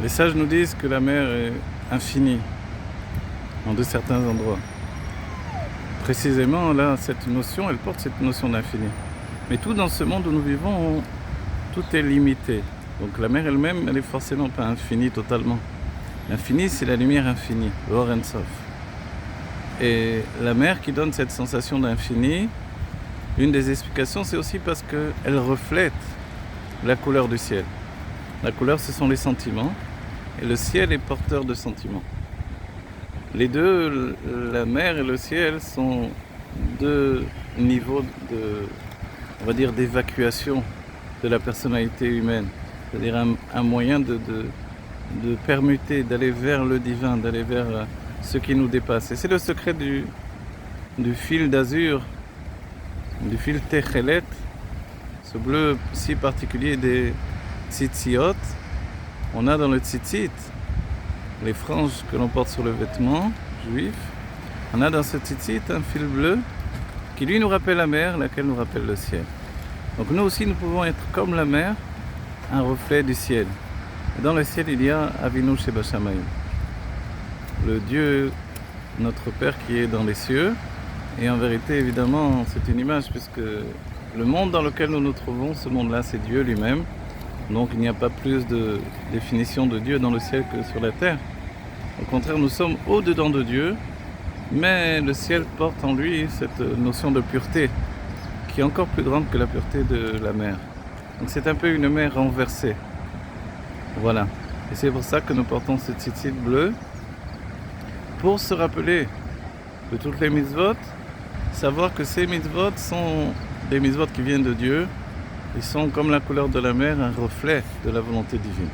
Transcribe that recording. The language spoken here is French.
Les sages nous disent que la mer est infinie de certains endroits. Précisément, là, cette notion, elle porte cette notion d'infini. Mais tout dans ce monde où nous vivons, tout est limité. Donc la mer elle-même, elle n'est forcément pas infinie totalement. L'infini, c'est la lumière infinie, l'Or En Sof. Et la mer qui donne cette sensation d'infini, une des explications, c'est aussi parce qu'elle reflète la couleur du ciel. La couleur, ce sont les sentiments, et le ciel est porteur de sentiments. Les deux, la mer et le ciel, sont deux niveaux on va dire, d'évacuation de la personnalité humaine. C'est-à-dire un moyen de permuter, d'aller vers le divin, d'aller vers ce qui nous dépasse. Et c'est le secret du fil d'azur, du fil Techelet, ce bleu si particulier des tzitziot. On a dans le tzitzit les franges que l'on porte sur le vêtement juif. On a dans ce tzitzit un fil bleu qui lui nous rappelle la mer, laquelle nous rappelle le ciel. Donc nous aussi nous pouvons être comme la mer, un reflet du ciel. Et dans le ciel il y a Avinu Shebashamayim, le Dieu, notre Père qui est dans les cieux. Et en vérité évidemment c'est une image, puisque le monde dans lequel nous nous trouvons, ce monde-là c'est Dieu lui-même. Donc il n'y a pas plus de définition de Dieu dans le ciel que sur la terre. Au contraire, nous sommes au-dedans de Dieu, mais le ciel porte en lui cette notion de pureté, qui est encore plus grande que la pureté de la mer. Donc c'est un peu une mer renversée. Voilà. Et c'est pour ça que nous portons ce tzitzit bleu, pour se rappeler de toutes les mitzvot, savoir que ces mitzvot sont des mitzvot qui viennent de Dieu. Ils sont comme la couleur de la mer, un reflet de la volonté divine.